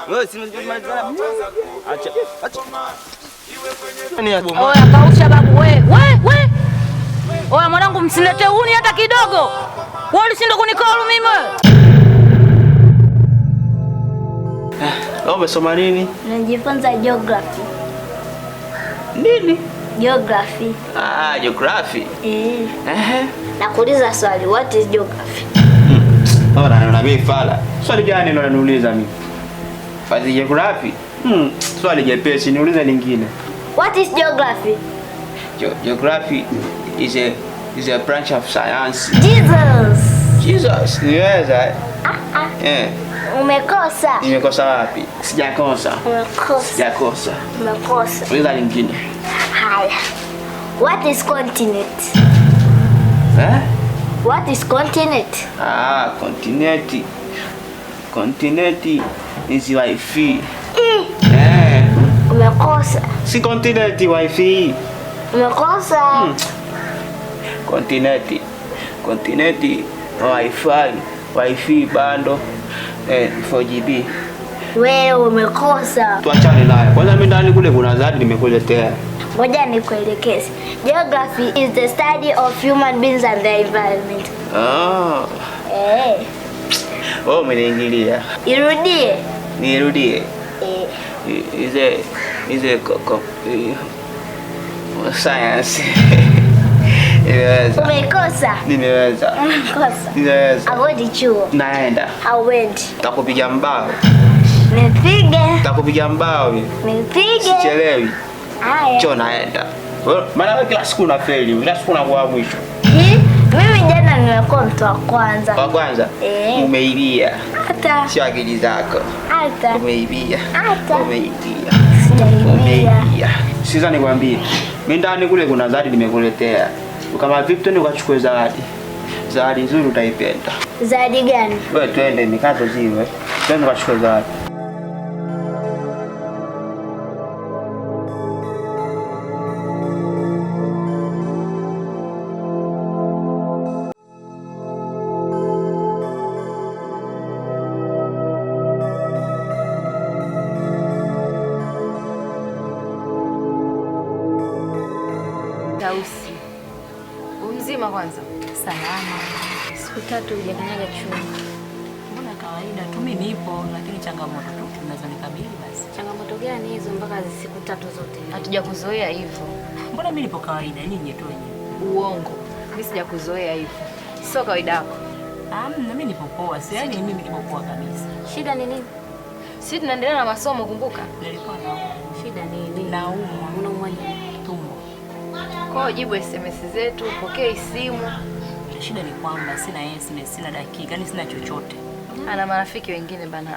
Wewe si malizana. Acha. Oya kausha babu we. Oya mwanangu msilete uni hata kidogo. Wewe ulishinda kunikolu mimi wewe. Wewe umesoma nini? Najifunza geography. Nini? Geography. Geography. Nakuuliza swali, what is geography? Na mimi fala. Swali gani unaniuliza mimi? Fadhi geography? Swali jepesi, niulize lingine. What is geography? Geography is a branch of science. Jesus. Niweza? Umekosa. Nimekosa wapi? Sijakosa. Umekosa. Umekosa. Uliza lingine. Haya. What is continent? What is continent? Continent. Continent is wifi. Umekosa. Si continent wifi. Umekosa. Continent wifi bando 4GB. Wewe umekosa. Tuachane naye. Kwanza mimi ndani kule kuna zawadi nimekuletea. Ngoja nikuelekeze. Geography is the study of human beings and their environment. Oh, umeniingilia. Nirudie. Is a science. Umekosa. Nimeweza. Umekosa. Hauendi chuo. Naenda. Hauendi. Takupiga mbao. Nipige. Takupiga mbao. Nipige. Sichelewi. Haya. Cho naenda. Maana kila siku na fail, kila siku nakuwa mwisho. Mimi jana nimekuwa mtu wa kwanza. Wa kwanza? Umeibia. Hata. Sio akili zako. Hata. Umeibia. Hata. Umeibia. Sijaibia. Sasa nikwambie, mimi ndani kule kuna zawadi nimekuletea. Kama vipi twende ukachukue zawadi. Zawadi nzuri utaipenda. Zawadi gani? Wewe twende nikazo ziwe. Twende ukachukue zawadi. Tausi. Umzima kwanza? Salama. Siku 3 hujakanyaga chuo. Mbona kawaida tu, mimi nipo, lakini changamoto tu tunazonikabili basi. Changamoto gani hizo mpaka siku 3 zote? Hatujakuzoea hivyo. Mbona mimi nipo kawaida, nyinyi tu wenyewe? Uongo. Mimi sijakuzoea hivyo. Sio kawaida yako. Na mimi nipo poa, yaani mimi nipo poa kabisa. Shida ni nini? Sisi tunaendelea na masomo, kumbuka. Nilikuwa naumwa. Shida ni nini? Naumwa. Unaumwa nini? Tumbo. Kwa jibu SMS zetu, pokea simu. Shida ni kwamba sina SMS, sina dakika, yani sina chochote. Ana marafiki wengine bana.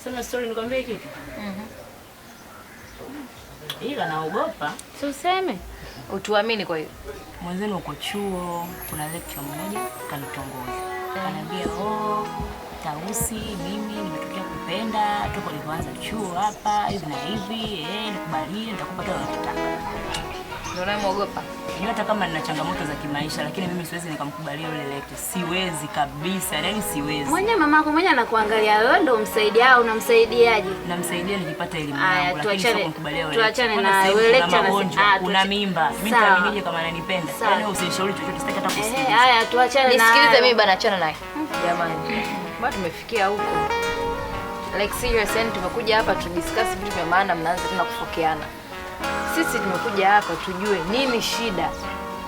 Sema story nikwambie kitu. Ila naogopa. Si useme. Utuamini kwa hiyo. Mwanzeni uko chuo, kuna lecture mmoja kanitongoza. Ananiambia, Tausi, mimi nimetokea kupenda, tuko nilipoanza chuo hapa, hivi na hivi, nikubalie, nitakupa kile unachotaka. Ndio unaogopa. Hata kama nina changamoto za kimaisha, lakini mimi siwezi nikamkubalia yule lecture. Siwezi kabisa, yani siwezi. Mwenye mamako mwenye anakuangalia wewe ndio umsaidia au unamsaidiaje? Namsaidia nikipata elimu yangu, lakini sio kumkubalia yule. Tuachane na yule lecture na una mimba. Mimi nitaaminije kama ananipenda? Yani usinishauri chochote, sitaki hata kusikia. Haya, tuachane na. Nisikilize mimi bana, achana naye. Jamani. Mbona tumefikia huko? Like serious, yani tumekuja hapa tu discuss vitu vya maana, mnaanza tena kufokeana. Sisi tumekuja hapa tujue nini shida.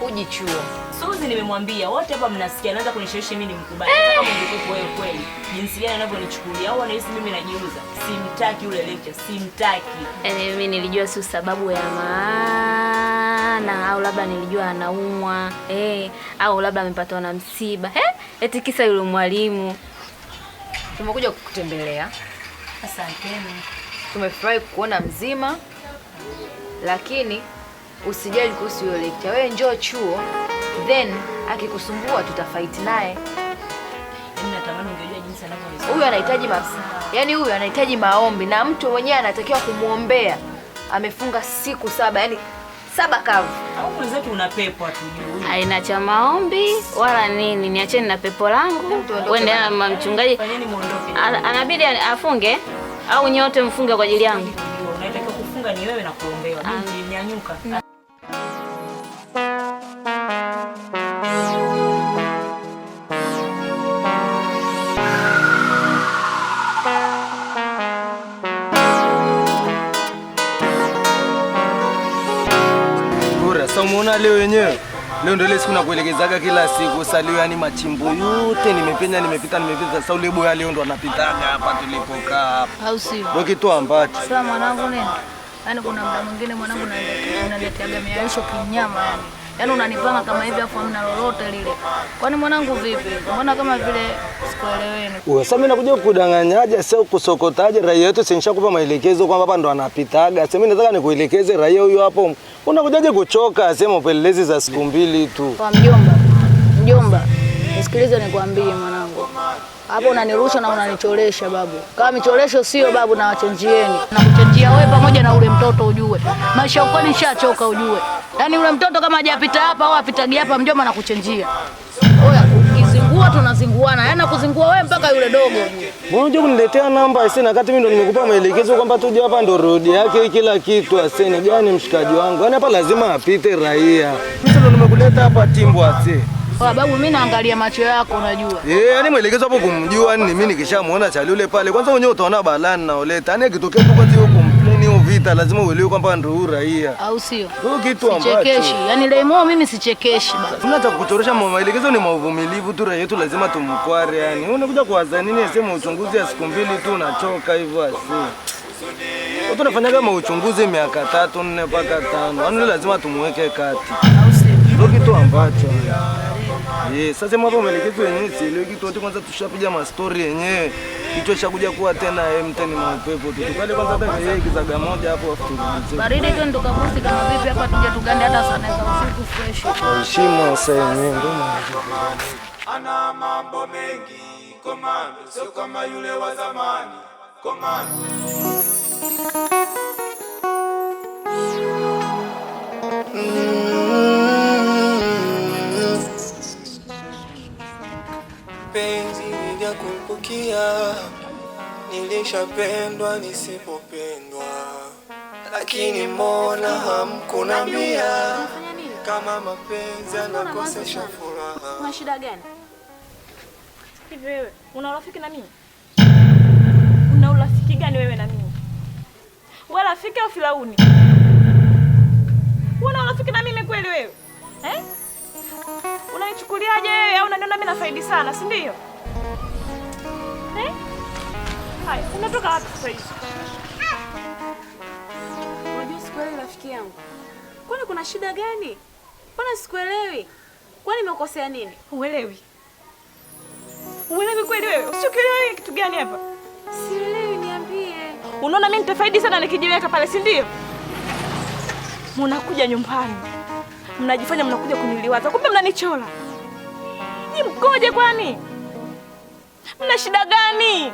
Uji chuo. Suzi nimemwambia, wote hapa mnasikia anaanza kunishawishi mimi nimkubali. Hata kama ungekuwa wewe kweli. Jinsi gani anavyonichukulia au anahisi mimi najiuza. Simtaki yule lecture, simtaki. Mimi nilijua si sababu ya maana au labda nilijua anaumwa. Au labda amepatwa na msiba. Eti kisa yule mwalimu. Tumekuja kukutembelea. Asanteni. Tumefurahi kukuona mzima. Lakini usijali kuhusu hiyo lecture. Wewe njoo chuo, then akikusumbua tutafight naye. Mimi natamani ungejua jinsi anavyonizoea. Huyu anahitaji huyu anahitaji maombi na mtu mwenyewe anatakiwa kumuombea. Amefunga siku 7, yani 7 kavu. Au mwenzetu una pepo atujui. Haina cha maombi wala nini, niacheni na pepo langu. Wende na mchungaji. Fanyeni muondoke. Anabidi afunge au nyote mfunge kwa ajili yangu. Unataka kufunga ni wewe na kuombewa. Mimi nyanyuka. Sasa umeona leo wenyewe. Leo ndio ile siku nakuelekezaga kila siku. Sasa leo yani machimbo yote nimepita. Sasa ule boya leo ndo anapitaga hapa tulipokaa hapa. Au sio? Ndio kitu ambacho. Sasa mwanangu nini? Yaani kuna muda mwingine mwanangu unaniletea miaisho kinyama yani. Yaani unanipanga kama hivi afu hamna lolote lile. Kwani mwanangu vipi? Mbona kama vile sikueleweni? Wewe sasa mimi nakuja kudanganyaje sio kusokotaje raia yetu si nishakupa maelekezo kwamba hapa ndo anapitaga. Sasa mimi nataka nikuelekeze raia huyo hapo. Unakujaje kuchoka sema upelelezi za siku 2 tu. Kwa mjomba. Nisikilize nikwambie mwanangu. Hapo unanirusha na unanicholesha babu. Kama michoresho sio babu na wachenjieni. Nakuchenjia wewe pamoja na ule mtoto ujue. Maisha uko nishachoka ujue. Yaani ule mtoto kama hajapita hapa au apitagi hapa mjomba nakuchenjia. Oya, ukizingua tunazinguana. Yaani kuzingua wewe mpaka yule dogo ujue. Mbona unje kuniletea namba sasa wakati mimi ndo nimekupa maelekezo kwamba tuje hapa ndo road yake kila kitu aseni gani mshikaji wangu. Yaani hapa lazima apite raia. Mimi ndo nimekuleta hapa timbo ase. Kwa babu mimi naangalia macho yako unajua. Yaani maelekezo hapo kumjua ni mimi nikishamuona chali yule pale. Kwanza wenyewe utaona balani na oleta. Yaani kitokea tu kwanza hiyo complain hiyo vita lazima uelewe kwamba ndio raia. Au sio? Ndio kitu ambacho. Sichekeshi. Yaani leo mimi sichekeshi baba. Tunataka kukuchoresha maelekezo ni mauvumilivu tu raia yetu lazima tumkware yani. Unakuja kuwaza nini sema uchunguzi ya siku 2 tu unachoka hivyo asi. Watu wanafanya kama uchunguzi miaka 3, 4 mpaka 5. Yaani lazima tumweke kati. Au sio? Ndio kitu ambacho. Sasa mambo maelekezo yenyewe si leo kitu wote kwanza tushapiga ma story yenyewe. Kitu chakuja kuwa tena mtani maupepo tu. Tukale kwanza hata yeye kizaga moja hapo afu turudi. Baridi tu ndo kabusi kama vipi hapa tuje tugande hata sana za usiku fresh. Heshima sasa yenyewe ndio ana mambo mengi komando, sio kama yule wa zamani komando. Penzi nilikumbukia, nilishapendwa nisipopendwa, lakini mbona hamkunambia kama mapenzi yanakosesha furaha? Una shida gani? Hivi wewe una urafiki na mimi? Una urafiki gani wewe na mimi? Wewe rafiki au Firauni? Una urafiki na mimi kweli wewe? Unanichukuliaje wewe au unaniona mimi nafaidi sana, si ndio? Hai, unatoka wapi sasa hivi? Unajua sikuelewi rafiki yangu. Kwani kuna shida gani? Mbona sikuelewi? Kwani nimekosea nini? Uelewi? Uelewi kweli wewe? Usikielewi kitu gani hapa? Sielewi, niambie. Unaona mimi nitafaidi sana nikijiweka pale, si ndio? Mnakuja nyumbani. Mnajifanya mnakuja kuniliwaza, kumbe mnanichola. Ni mkoje kwani? Mna shida gani?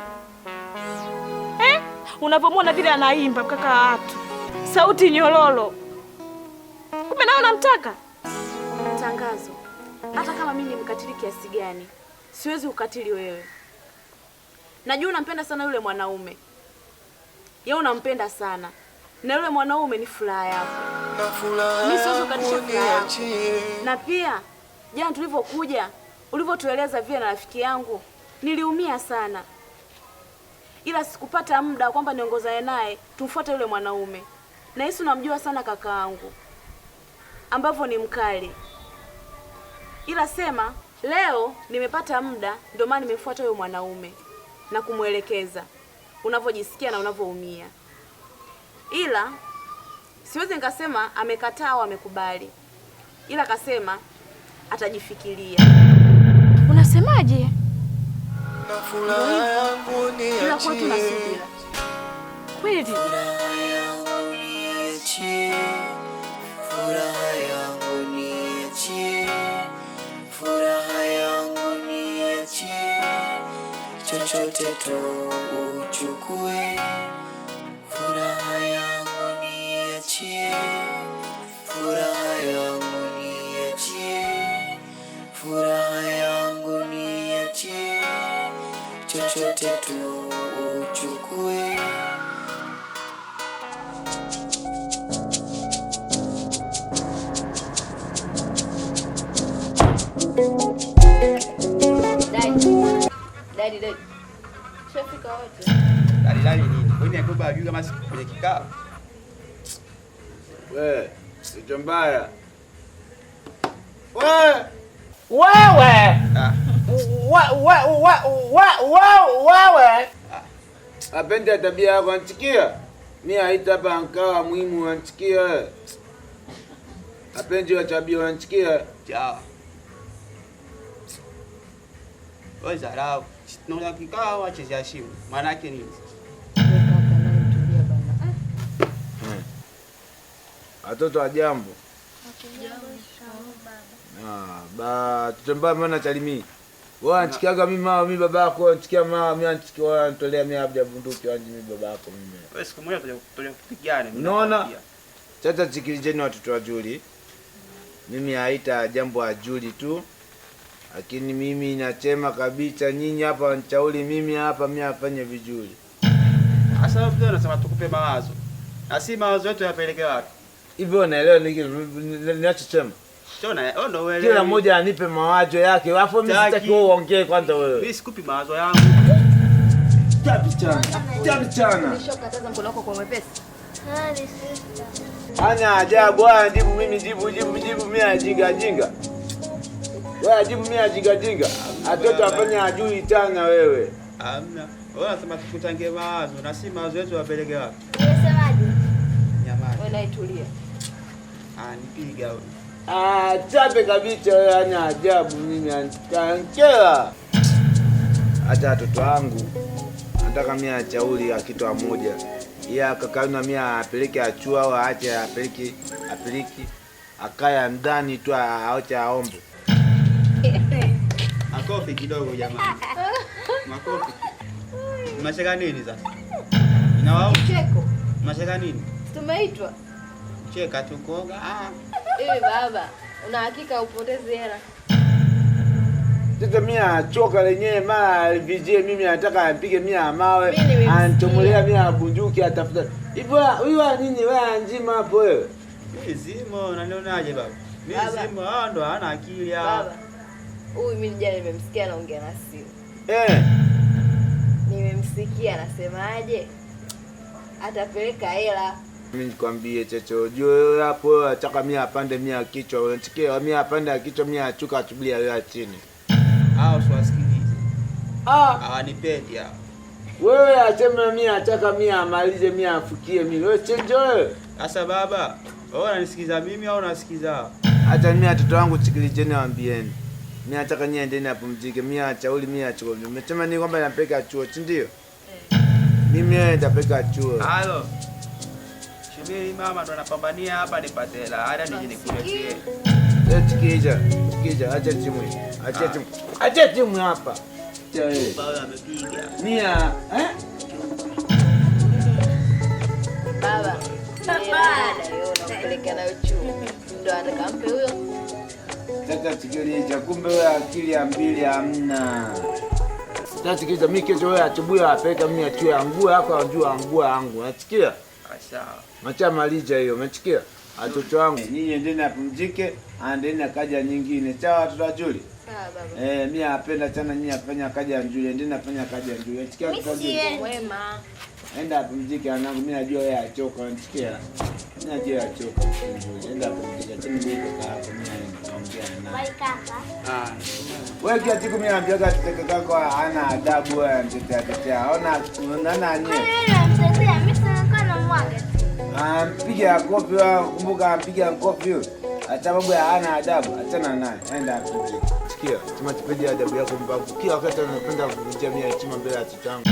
Unapomwona vile anaimba kaka watu. Sauti nyololo. Kumbe nao namtaka. Tangazo. Hata kama mimi ni mkatili kiasi gani, siwezi ukatili wewe. Najua unampenda sana yule mwanaume. Yeye unampenda sana. Na yule mwanaume ni furaha yako. Mimi siwezi kukatisha furaha yako. Na pia jana tulivyokuja, ulivyotueleza vile na rafiki yangu, niliumia sana. Ila sikupata muda kwamba niongozane naye tumfuate yule mwanaume. Na Yesu namjua sana kakaangu, ambavyo ni mkali. Ila sema leo nimepata muda ndio maana nimefuata yule mwanaume na kumuelekeza unavyojisikia na unavyoumia. Ila siwezi nikasema amekataa au amekubali. Ila akasema atajifikiria. Unasemaje? Furaha yangu Ila kwa tunasubiri. Kweli? Furaha yangu niachie, furaha yangu niachie, furaha yangu niachie, chochote tu uchukue. Furaha yangu niachie, furaha yangu niachie, furaha yangu niachie, chochote tu uchukue. Dadi. Shafika wote. Dadi nini? Wewe ni kwa juu kama kwenye kikao. Wewe, kitu mbaya. Wewe. Apende tabia yako anchikia. Mimi haita hapa nkawa muhimu anchikia wewe. Apende wa tabia anchikia. Chao. Wewe zarau. Tunaona kikao acha heshima. Maana yake nini? Watoto wa jambo. Tutemba maana chalimii. Wewe anchikiaga mimi babako, anchikia mama, mimi anchikia anatolea mimi abja bunduki wanje mimi babako mimi. Wewe siku moja tutakuja kupigana. Unaona? Sasa sikilizeni watoto wa Juli. Mimi haita jambo wa Juli tu. Lakini mimi nachema kabisa nyinyi hapa wanichauli mimi hapa mimi afanye vizuri. Sasa wewe unasema tukupe mawazo. Na si mawazo yetu yapeleke wapi? Hivyo unaelewa ninachosema? Chona, ndo wewe. Kila mmoja anipe mawazo yake. Alafu mimi sitaki uongee kwanza wewe. Mimi sikupi mawazo yangu. Tabi chana. Nishokataza mkono wako kwa mwepesi. Ni sister. Ana ajabu bwana, jibu mimi jibu mimi ajinga. Wewe jibu mimi ajinga. Atoto afanya ajui tana wewe. Hamna. Wewe unasema tukutange mawazo na si mawazo yetu yapeleke wapi? Unasemaje? Nyamani. Wewe naitulia. Nipiga wewe. Chape kabisa wewe, ana ajabu mimi anikankela. Hata watoto wangu nataka mimi achauli kitu kimoja. Yeye akakauna mimi apeleke achua au aache apeleke akaya ndani tu aache aombe. Makofi kidogo jamani. Makofi. Mnacheka nini sasa? Inawao? Cheko. Mnacheka nini? Tumeitwa. Cheka tu koga. Baba, una hakika upoteze hela? Sasa mimi achoka lenyewe mara vijie mimi nataka apige mimi mawe antomolea mimi abunjuki atafuta. Hivyo huyu nini wewe njima hapo wewe? Mimi zimo unanionaje baba? Mimi zimo ndo hana akili hapa. Baba. Huyu mimi jana nimemsikia anaongea na simu. Nimemsikia anasemaje? Atapeleka hela. Mimi nikwambie Checho, jua hapo nataka mimi apande mimi kichwa, unasikia mimi apande kichwa mimi achuka atubilia wewe chini. Hao siwasikilize. Hawanipendi hao. Wewe asema mimi nataka mimi amalize mimi afukie mimi. Wewe Checho wewe. Sasa baba, wewe unanisikiza mimi au unasikiza hao? Hata mimi watoto wangu sikilizeni waambieni. Mimi nataka niende apumzike, mimi achauli mimi achuo. Nimesema ni kwamba napeka chuo, si ndio? Mimi nitapeka chuo. Halo. Shubiri mama ndo anapambania hapa nipate hela. Hata nije nikuletee. Sikija, acha timu hapa. Baba amepiga. Mia, Baba. Unapeleka nayo chuo. Ndo atakampe huyo. Sasa sikiliza, kumbe wewe akili ya mbili hamna. Sasa sikiliza, mimi kesho wewe asubuhi apeleka mimi achue angue yako anjua angua yangu. Unasikia? Sawa. Macha maliza hiyo, umesikia? Watoto wangu, nyinyi endeni apumzike, andeni akaja nyingine. Sawa watoto wa Juli? Sawa baba. Mimi napenda sana nyinyi afanya kaja ya Juli, endeni afanya kaja ya Juli. Unasikia watoto? Wema. Enda apumzike anangu, mimi najua yeye achoka, unasikia? Mimi najua achoka Juli. Enda apumzike, tena mimi kwa hapo mimi naongea naye. Bye kaka. Wewe kila siku mimi naambiaga tete kako hana adabu wewe antetea. Ona nani? Mtetea mimi sana na mwaga. Mpiga kofi wewe, kumbuka mpiga kofi wewe. Sababu hana adabu, achana naye. Enda apumzike. Sikia, tumachipeje adabu yako mbavu. Kila wakati anapenda kuvunjia mimi heshima mbele ya watoto wangu.